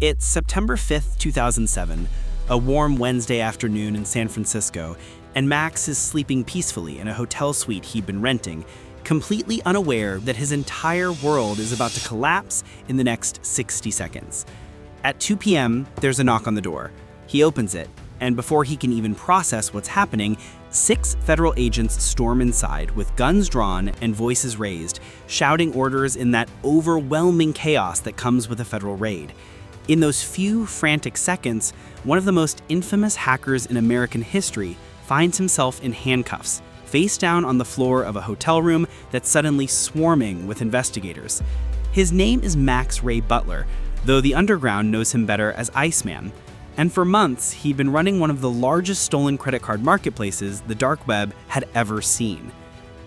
It's September 5th, 2007, a warm Wednesday afternoon in San Francisco, and Max is sleeping peacefully in a hotel suite he'd been renting, completely unaware that his entire world is about to collapse in the next 60 seconds. At 2 p.m., there's a knock on the door. He opens it, and before he can even process what's happening, 6 federal agents storm inside with guns drawn and voices raised, shouting orders in that overwhelming chaos that comes with a federal raid. In those few frantic seconds, one of the most infamous hackers in American history finds himself in handcuffs, face down on the floor of a hotel room that's suddenly swarming with investigators. His name is Max Ray Butler, though the underground knows him better as Iceman. And for months, he'd been running one of the largest stolen credit card marketplaces the dark web had ever seen.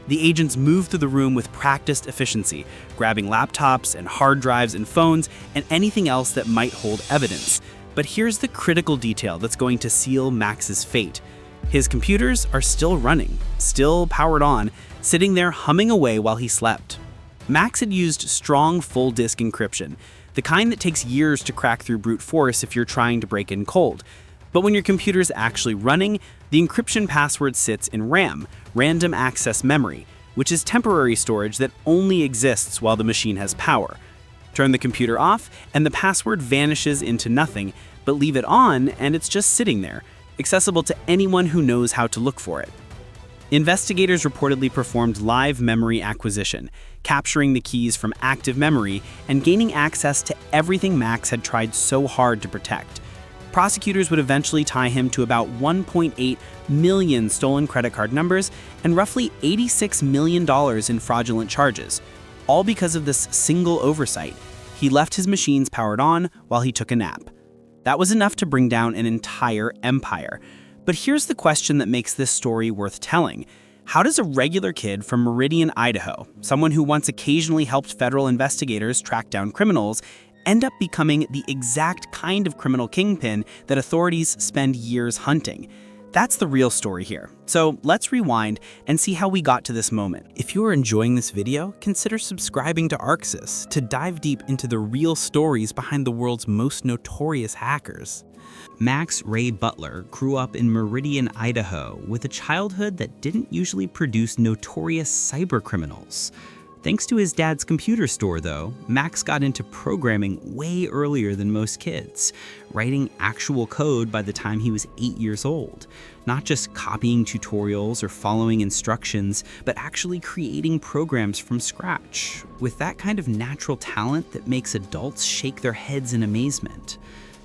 The agents moved through the room with practiced efficiency, grabbing laptops and hard drives and phones and anything else that might hold evidence. But here's the critical detail that's going to seal Max's fate. His computers are still running, still powered on, sitting there humming away while he slept. Max had used strong full-disk encryption, the kind that takes years to crack through brute force if you're trying to break in cold. But when your computer's actually running, the encryption password sits in RAM, random access memory, which is temporary storage that only exists while the machine has power. Turn the computer off, and the password vanishes into nothing, but leave it on, and it's just sitting there, accessible to anyone who knows how to look for it. Investigators reportedly performed live memory acquisition, capturing the keys from active memory and gaining access to everything Max had tried so hard to protect. Prosecutors would eventually tie him to about 1.8 million stolen credit card numbers and roughly $86 million in fraudulent charges, all because of this single oversight. He left his machines powered on while he took a nap. That was enough to bring down an entire empire. But here's the question that makes this story worth telling. How does a regular kid from Meridian, Idaho, someone who once occasionally helped federal investigators track down criminals, end up becoming the exact kind of criminal kingpin that authorities spend years hunting? That's the real story here. So let's rewind and see how we got to this moment. If you are enjoying this video, consider subscribing to Arxis to dive deep into the real stories behind the world's most notorious hackers. Max Ray Butler grew up in Meridian, Idaho, with a childhood that didn't usually produce notorious cybercriminals. Thanks to his dad's computer store, though, Max got into programming way earlier than most kids, writing actual code by the time he was 8 years old. Not just copying tutorials or following instructions, but actually creating programs from scratch, with that kind of natural talent that makes adults shake their heads in amazement.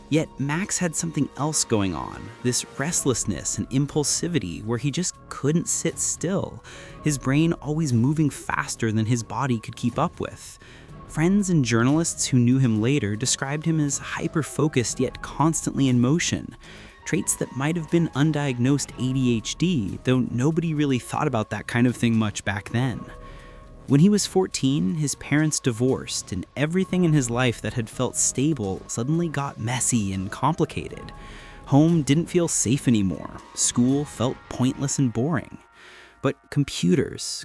Yet Max had something else going on, this restlessness and impulsivity where he just couldn't sit still, his brain always moving faster than his body could keep up with. Friends and journalists who knew him later described him as hyper-focused yet constantly in motion, traits that might have been undiagnosed ADHD, though nobody really thought about that kind of thing much back then. When he was 14, his parents divorced, and everything in his life that had felt stable suddenly got messy and complicated. Home didn't feel safe anymore. School felt pointless and boring. But computers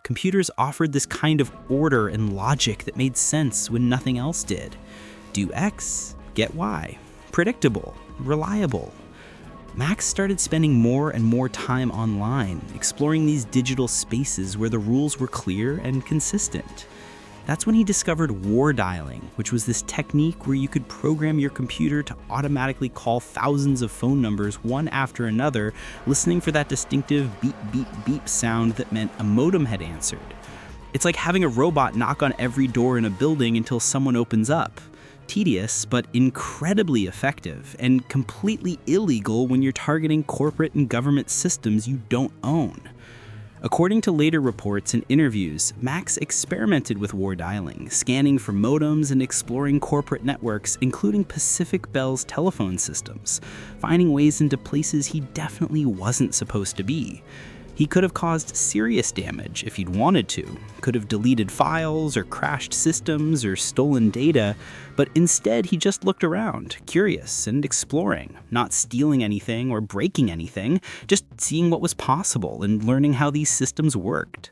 offered this kind of order and logic that made sense when nothing else did. Do X, get Y. Predictable, reliable. Max started spending more and more time online, exploring these digital spaces where the rules were clear and consistent. That's when he discovered war dialing, which was this technique where you could program your computer to automatically call thousands of phone numbers one after another, listening for that distinctive beep, beep, beep sound that meant a modem had answered. It's like having a robot knock on every door in a building until someone opens up. Tedious, but incredibly effective, and completely illegal when you're targeting corporate and government systems you don't own. According to later reports and interviews, Max experimented with war dialing, scanning for modems and exploring corporate networks, including Pacific Bell's telephone systems, finding ways into places he definitely wasn't supposed to be. He could have caused serious damage if he'd wanted to, could have deleted files or crashed systems or stolen data, but instead he just looked around, curious and exploring, not stealing anything or breaking anything, just seeing what was possible and learning how these systems worked.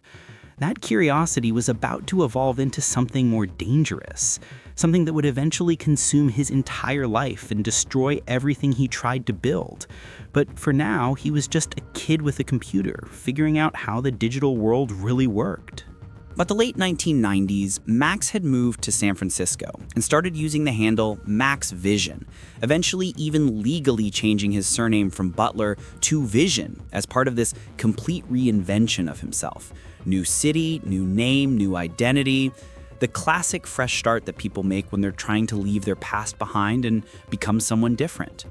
that curiosity was about to evolve into something more dangerous, something that would eventually consume his entire life and destroy everything he tried to build. But for now, he was just a kid with a computer, figuring out how the digital world really worked. By the late 1990s, Max had moved to San Francisco and started using the handle Max Vision, eventually even legally changing his surname from Butler to Vision as part of this complete reinvention of himself. New city, new name, new identity. The classic fresh start that people make when they're trying to leave their past behind and become someone different.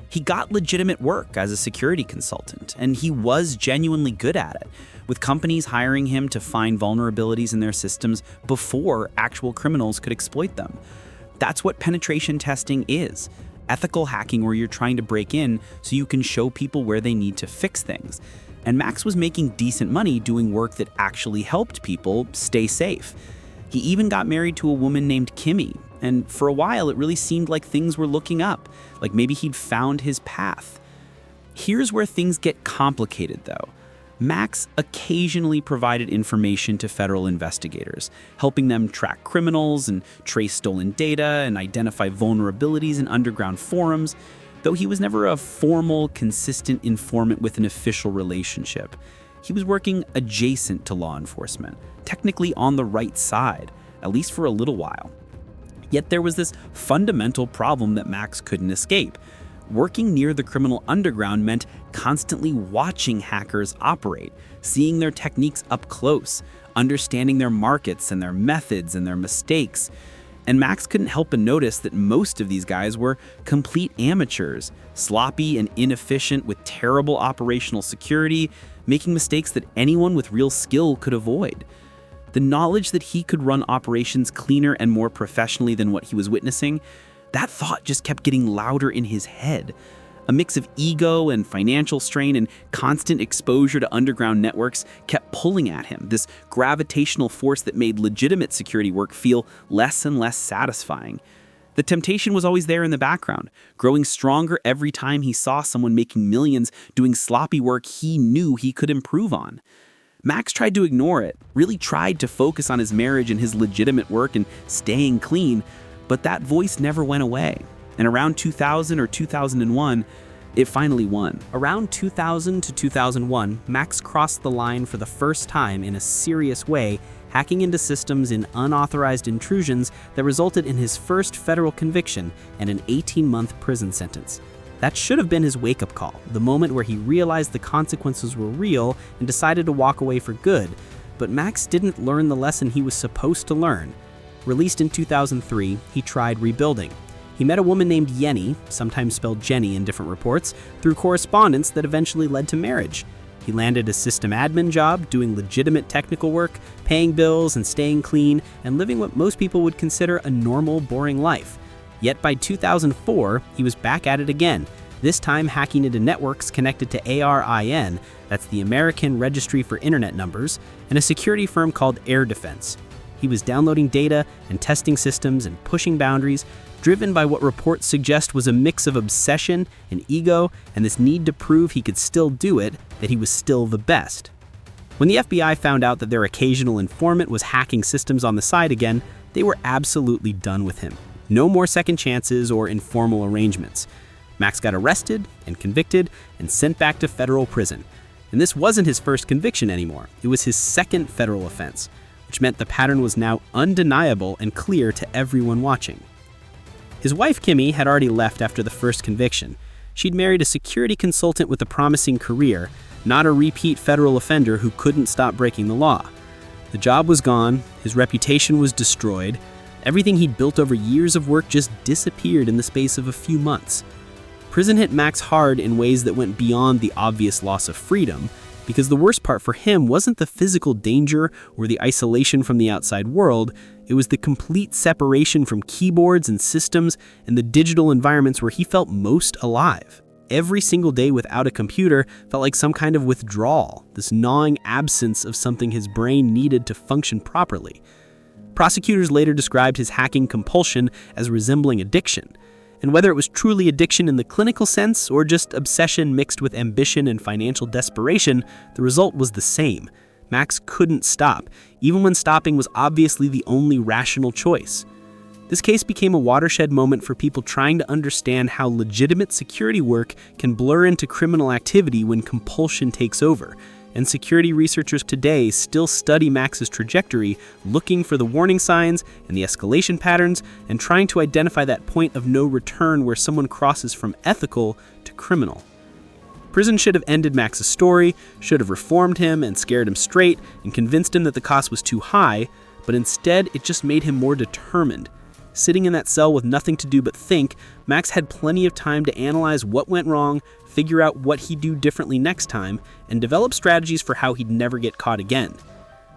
He got legitimate work as a security consultant, and he was genuinely good at it, with companies hiring him to find vulnerabilities in their systems before actual criminals could exploit them. That's what penetration testing is. Ethical hacking where you're trying to break in so you can show people where they need to fix things. And Max was making decent money doing work that actually helped people stay safe. He even got married to a woman named Kimmy, and for a while it really seemed like things were looking up, like maybe he'd found his path. Here's where things get complicated though. Max occasionally provided information to federal investigators, helping them track criminals and trace stolen data and identify vulnerabilities in underground forums, though he was never a formal, consistent informant with an official relationship. He was working adjacent to law enforcement, technically on the right side, at least for a little while. Yet there was this fundamental problem that Max couldn't escape. Working near the criminal underground meant constantly watching hackers operate, seeing their techniques up close, understanding their markets and their methods and their mistakes. And Max couldn't help but notice that most of these guys were complete amateurs, sloppy and inefficient with terrible operational security, making mistakes that anyone with real skill could avoid. The knowledge that he could run operations cleaner and more professionally than what he was witnessing, that thought just kept getting louder in his head. A mix of ego and financial strain and constant exposure to underground networks kept pulling at him, this gravitational force that made legitimate security work feel less and less satisfying. The temptation was always there in the background, growing stronger every time he saw someone making millions doing sloppy work he knew he could improve on. Max tried to ignore it, really tried to focus on his marriage and his legitimate work and staying clean, but that voice never went away. And around 2000 or 2001, it finally won. Around 2000 to 2001, Max crossed the line for the first time in a serious way, hacking into systems in unauthorized intrusions that resulted in his first federal conviction and an 18-month prison sentence. That should have been his wake-up call, the moment where he realized the consequences were real and decided to walk away for good. But Max didn't learn the lesson he was supposed to learn. Released in 2003, he tried rebuilding. He met a woman named Yenny, sometimes spelled Jenny in different reports, through correspondence that eventually led to marriage. He landed a system admin job, doing legitimate technical work, paying bills and staying clean, and living what most people would consider a normal, boring life. Yet by 2004, he was back at it again, this time hacking into networks connected to ARIN, that's the American Registry for Internet Numbers, and a security firm called Air Defense. He was downloading data and testing systems and pushing boundaries, driven by what reports suggest was a mix of obsession and ego and this need to prove he could still do it, that he was still the best. When the FBI found out that their occasional informant was hacking systems on the side again, they were absolutely done with him. No more second chances or informal arrangements. Max got arrested and convicted and sent back to federal prison. And this wasn't his first conviction anymore. It was his second federal offense, which meant the pattern was now undeniable and clear to everyone watching. His wife, Kimmy, had already left after the first conviction. She'd married a security consultant with a promising career, not a repeat federal offender who couldn't stop breaking the law. The job was gone, his reputation was destroyed, everything he'd built over years of work just disappeared in the space of a few months. Prison hit Max hard in ways that went beyond the obvious loss of freedom, because the worst part for him wasn't the physical danger or the isolation from the outside world, it was the complete separation from keyboards and systems and the digital environments where he felt most alive. Every single day without a computer felt like some kind of withdrawal, this gnawing absence of something his brain needed to function properly. Prosecutors later described his hacking compulsion as resembling addiction. And whether it was truly addiction in the clinical sense or just obsession mixed with ambition and financial desperation, the result was the same. Max couldn't stop, even when stopping was obviously the only rational choice. This case became a watershed moment for people trying to understand how legitimate security work can blur into criminal activity when compulsion takes over, and security researchers today still study Max's trajectory, looking for the warning signs and the escalation patterns, and trying to identify that point of no return where someone crosses from ethical to criminal. Prison should have ended Max's story, should have reformed him and scared him straight, and convinced him that the cost was too high, but instead it just made him more determined. Sitting in that cell with nothing to do but think, Max had plenty of time to analyze what went wrong, figure out what he'd do differently next time, and develop strategies for how he'd never get caught again.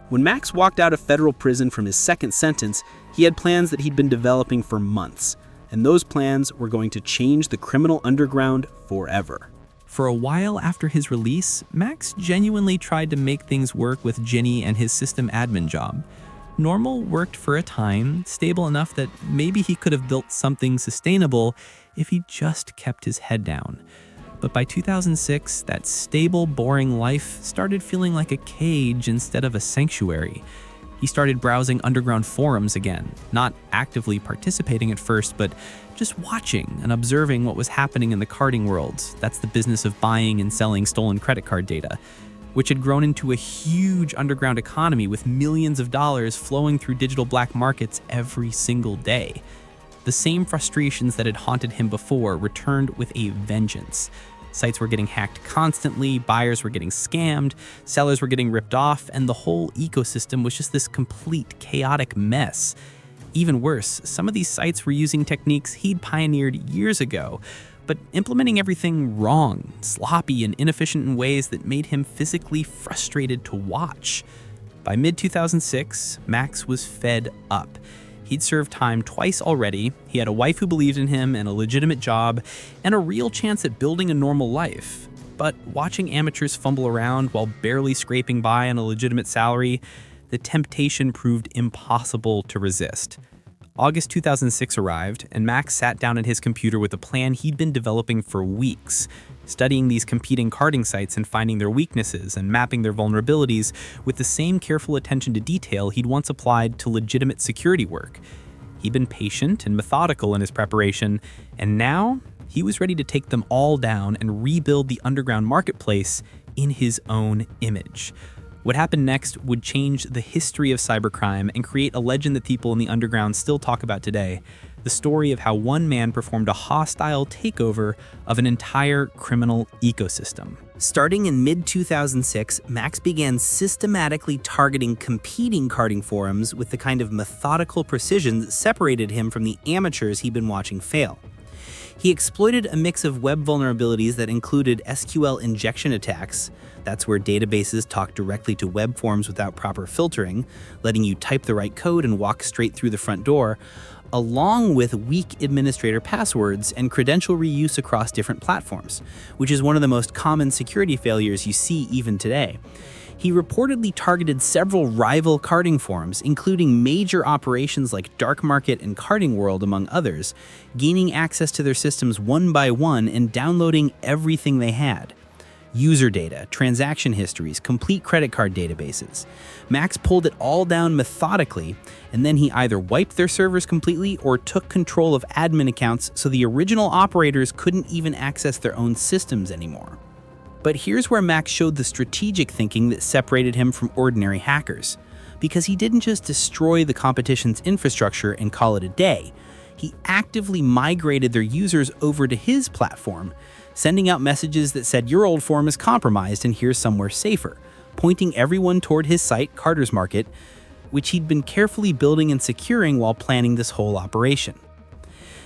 When Max walked out of federal prison from his second sentence, he had plans that he'd been developing for months, and those plans were going to change the criminal underground forever. For a while after his release, Max genuinely tried to make things work with Ginny and his system admin job. Normal worked for a time, stable enough that maybe he could have built something sustainable if he just kept his head down. But by 2006, that stable, boring life started feeling like a cage instead of a sanctuary. He started browsing underground forums again, not actively participating at first, but just watching and observing what was happening in the carding world. That's the business of buying and selling stolen credit card data, which had grown into a huge underground economy with millions of dollars flowing through digital black markets every single day. The same frustrations that had haunted him before returned with a vengeance. Sites were getting hacked constantly, buyers were getting scammed, sellers were getting ripped off, and the whole ecosystem was just this complete chaotic mess. Even worse, some of these sites were using techniques he'd pioneered years ago, but implementing everything wrong, sloppy, and inefficient in ways that made him physically frustrated to watch. By mid-2006, Max was fed up. He'd served time twice already, he had a wife who believed in him and a legitimate job, and a real chance at building a normal life. But watching amateurs fumble around while barely scraping by on a legitimate salary, the temptation proved impossible to resist. August 2006 arrived, and Max sat down at his computer with a plan he'd been developing for weeks, studying these competing carding sites and finding their weaknesses and mapping their vulnerabilities with the same careful attention to detail he'd once applied to legitimate security work. He'd been patient and methodical in his preparation, and now he was ready to take them all down and rebuild the underground marketplace in his own image. What happened next would change the history of cybercrime and create a legend that people in the underground still talk about today. The story of how one man performed a hostile takeover of an entire criminal ecosystem. Starting in mid-2006, Max began systematically targeting competing carding forums with the kind of methodical precision that separated him from the amateurs he'd been watching fail. He exploited a mix of web vulnerabilities that included SQL injection attacks. That's where databases talk directly to web forms without proper filtering, letting you type the right code and walk straight through the front door, along with weak administrator passwords and credential reuse across different platforms, which is one of the most common security failures you see even today. He reportedly targeted several rival carding forums, including major operations like Dark Market and Carding World, among others, gaining access to their systems one by one and downloading everything they had. User data, transaction histories, complete credit card databases. Max pulled it all down methodically, and then he either wiped their servers completely or took control of admin accounts so the original operators couldn't even access their own systems anymore. But here's where Max showed the strategic thinking that separated him from ordinary hackers. Because he didn't just destroy the competition's infrastructure and call it a day. He actively migrated their users over to his platform, sending out messages that said your old form is compromised and here's somewhere safer, pointing everyone toward his site, CardersMarket, which he'd been carefully building and securing while planning this whole operation.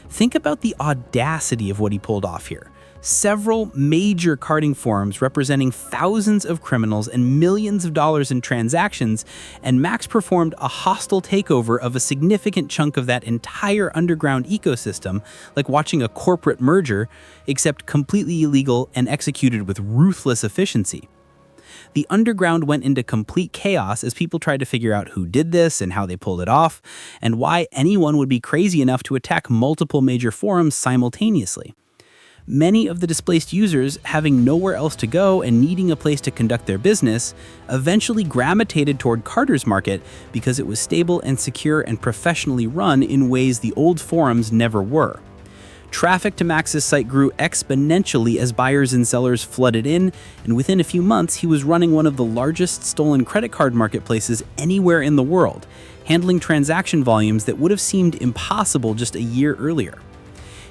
Think about the audacity of what he pulled off here. Several major carding forums representing thousands of criminals and millions of dollars in transactions, and Max performed a hostile takeover of a significant chunk of that entire underground ecosystem, like watching a corporate merger, except completely illegal and executed with ruthless efficiency. The underground went into complete chaos as people tried to figure out who did this and how they pulled it off, and why anyone would be crazy enough to attack multiple major forums simultaneously. Many of the displaced users, having nowhere else to go and needing a place to conduct their business, eventually gravitated toward CardersMarket because it was stable and secure and professionally run in ways the old forums never were. Traffic to Max's site grew exponentially as buyers and sellers flooded in, and within a few months he was running one of the largest stolen credit card marketplaces anywhere in the world, handling transaction volumes that would have seemed impossible just a year earlier.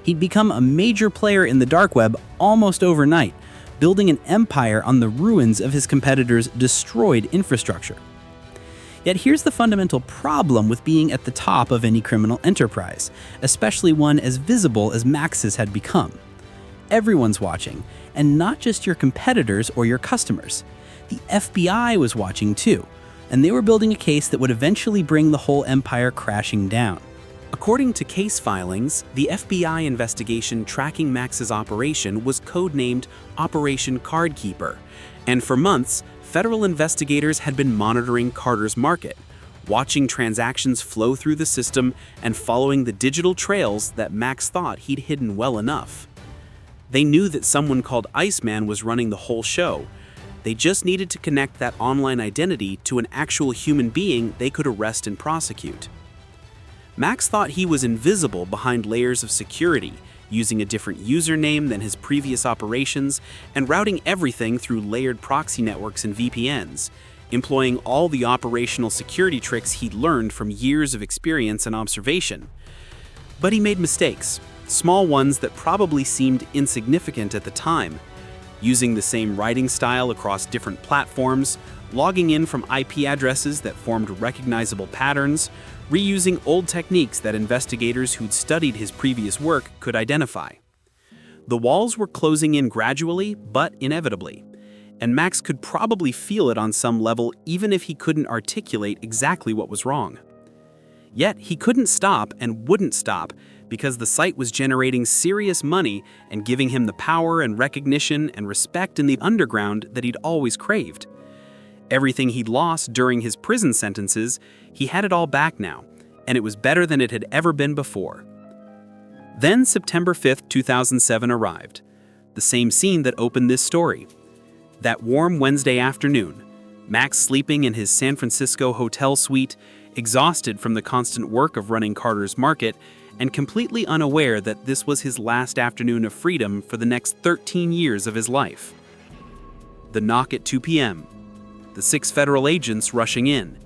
He'd become a major player in the dark web almost overnight, building an empire on the ruins of his competitors' destroyed infrastructure. Yet here's the fundamental problem with being at the top of any criminal enterprise, especially one as visible as Max's had become. Everyone's watching, and not just your competitors or your customers. The FBI was watching too, and they were building a case that would eventually bring the whole empire crashing down. According to case filings, the FBI investigation tracking Max's operation was codenamed Operation Cardkeeper, and for months, federal investigators had been monitoring CardersMarket, watching transactions flow through the system and following the digital trails that Max thought he'd hidden well enough. They knew that someone called Iceman was running the whole show. They just needed to connect that online identity to an actual human being they could arrest and prosecute. Max thought he was invisible behind layers of security, using a different username than his previous operations and routing everything through layered proxy networks and VPNs, employing all the operational security tricks he'd learned from years of experience and observation. But he made mistakes, small ones that probably seemed insignificant at the time, using the same writing style across different platforms, logging in from IP addresses that formed recognizable patterns, reusing old techniques that investigators who'd studied his previous work could identify. The walls were closing in gradually, but inevitably, and Max could probably feel it on some level even if he couldn't articulate exactly what was wrong. Yet he couldn't stop and wouldn't stop because the site was generating serious money and giving him the power and recognition and respect in the underground that he'd always craved. Everything he'd lost during his prison sentences, he had it all back now, and it was better than it had ever been before. Then September 5th, 2007 arrived, the same scene that opened this story. That warm Wednesday afternoon, Max sleeping in his San Francisco hotel suite, exhausted from the constant work of running CardersMarket, and completely unaware that this was his last afternoon of freedom for the next 13 years of his life. The knock at 2 p.m., the 6 federal agents rushing in.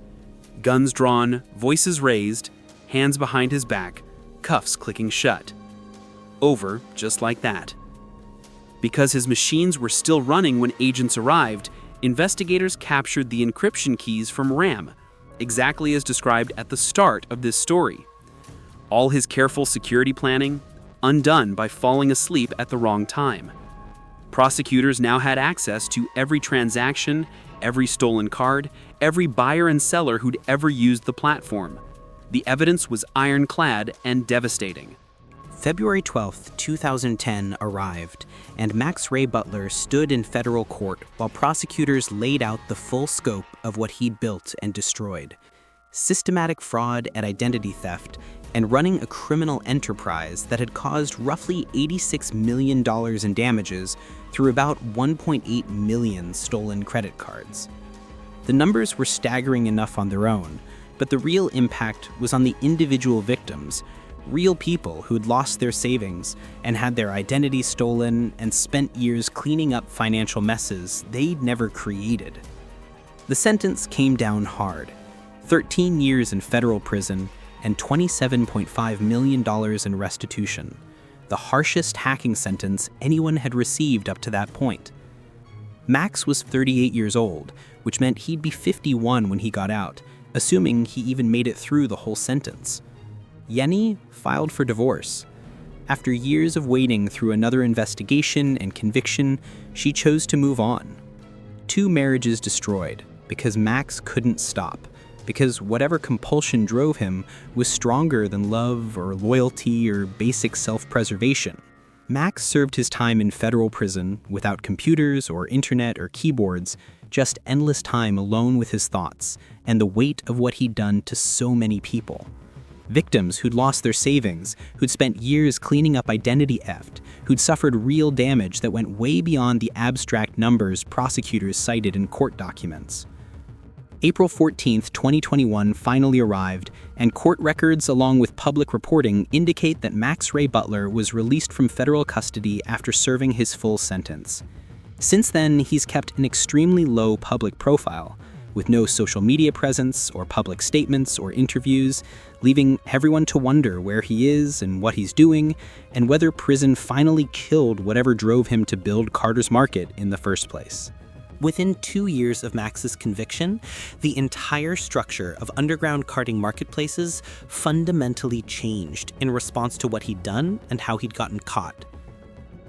Guns drawn, voices raised, hands behind his back, cuffs clicking shut. Over just like that. Because his machines were still running when agents arrived, investigators captured the encryption keys from RAM, exactly as described at the start of this story. All his careful security planning, undone by falling asleep at the wrong time. Prosecutors now had access to every transaction, every stolen card, every buyer and seller who'd ever used the platform. The evidence was ironclad and devastating. February 12, 2010 arrived, and Max Ray Butler stood in federal court while prosecutors laid out the full scope of what he'd built and destroyed. Systematic fraud and identity theft, and running a criminal enterprise that had caused roughly $86 million in damages through about 1.8 million stolen credit cards. The numbers were staggering enough on their own, but the real impact was on the individual victims, real people who'd lost their savings and had their identities stolen and spent years cleaning up financial messes they'd never created. The sentence came down hard: 13 years in federal prison and $27.5 million in restitution, the harshest hacking sentence anyone had received up to that point. Max was 38 years old, which meant he'd be 51 when he got out, assuming he even made it through the whole sentence. Yenny filed for divorce. After years of waiting through another investigation and conviction, she chose to move on. 2 marriages destroyed because Max couldn't stop, because whatever compulsion drove him was stronger than love or loyalty or basic self-preservation. Max served his time in federal prison without computers or internet or keyboards, just endless time alone with his thoughts and the weight of what he'd done to so many people. Victims who'd lost their savings, who'd spent years cleaning up identity theft, who'd suffered real damage that went way beyond the abstract numbers prosecutors cited in court documents. April 14, 2021 finally arrived, and court records along with public reporting indicate that Max Ray Butler was released from federal custody after serving his full sentence. Since then, he's kept an extremely low public profile, with no social media presence or public statements or interviews, leaving everyone to wonder where he is and what he's doing, and whether prison finally killed whatever drove him to build CardersMarket in the first place. Within 2 years of Max's conviction, the entire structure of underground carding marketplaces fundamentally changed in response to what he'd done and how he'd gotten caught.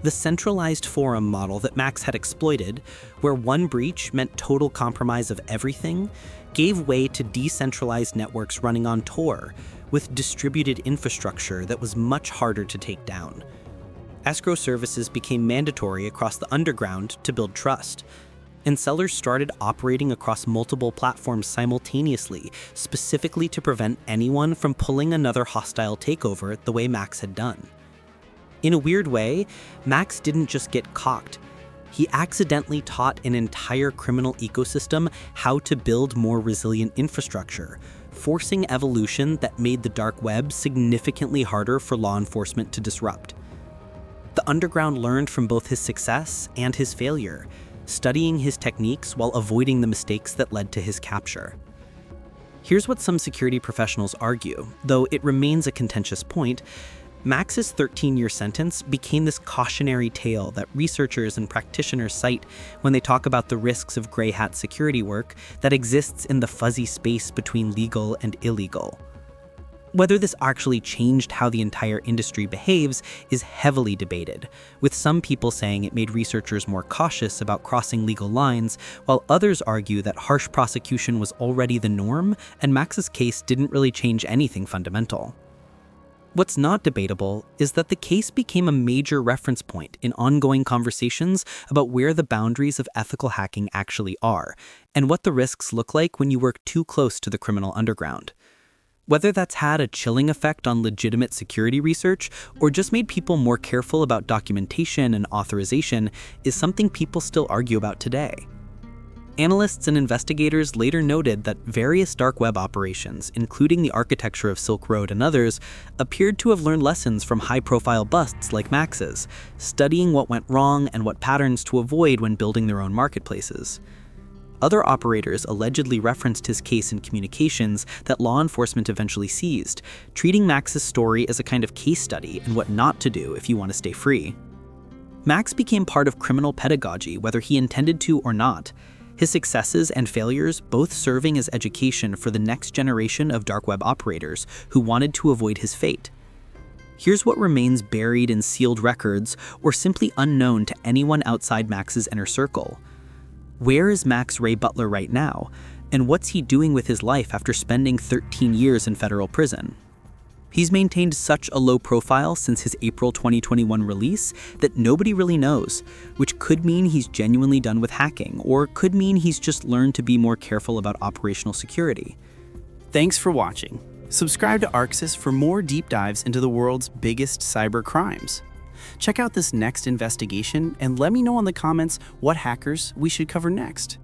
The centralized forum model that Max had exploited, where one breach meant total compromise of everything, gave way to decentralized networks running on Tor, with distributed infrastructure that was much harder to take down. Escrow services became mandatory across the underground to build trust, and sellers started operating across multiple platforms simultaneously, specifically to prevent anyone from pulling another hostile takeover the way Max had done. In a weird way, Max didn't just get cocked. He accidentally taught an entire criminal ecosystem how to build more resilient infrastructure, forcing evolution that made the dark web significantly harder for law enforcement to disrupt. The underground learned from both his success and his failure, studying his techniques while avoiding the mistakes that led to his capture. Here's what some security professionals argue, though it remains a contentious point. Max's 13-year sentence became this cautionary tale that researchers and practitioners cite when they talk about the risks of gray hat security work that exists in the fuzzy space between legal and illegal. Whether this actually changed how the entire industry behaves is heavily debated, with some people saying it made researchers more cautious about crossing legal lines, while others argue that harsh prosecution was already the norm and Max's case didn't really change anything fundamental. What's not debatable is that the case became a major reference point in ongoing conversations about where the boundaries of ethical hacking actually are, and what the risks look like when you work too close to the criminal underground. Whether that's had a chilling effect on legitimate security research or just made people more careful about documentation and authorization is something people still argue about today. Analysts and investigators later noted that various dark web operations, including the architecture of Silk Road and others, appeared to have learned lessons from high-profile busts like Max's, studying what went wrong and what patterns to avoid when building their own marketplaces. Other operators allegedly referenced his case in communications that law enforcement eventually seized, treating Max's story as a kind of case study in what not to do if you want to stay free. Max became part of criminal pedagogy whether he intended to or not, his successes and failures both serving as education for the next generation of dark web operators who wanted to avoid his fate. Here's what remains buried in sealed records or simply unknown to anyone outside Max's inner circle. Where is Max Ray Butler right now, and what's he doing with his life after spending 13 years in federal prison? He's maintained such a low profile since his April 2021 release that nobody really knows, which could mean he's genuinely done with hacking, or could mean he's just learned to be more careful about operational security. Thanks for watching. Subscribe to Arxis for more deep dives into the world's biggest cyber crimes. Check out this next investigation and let me know in the comments what hackers we should cover next.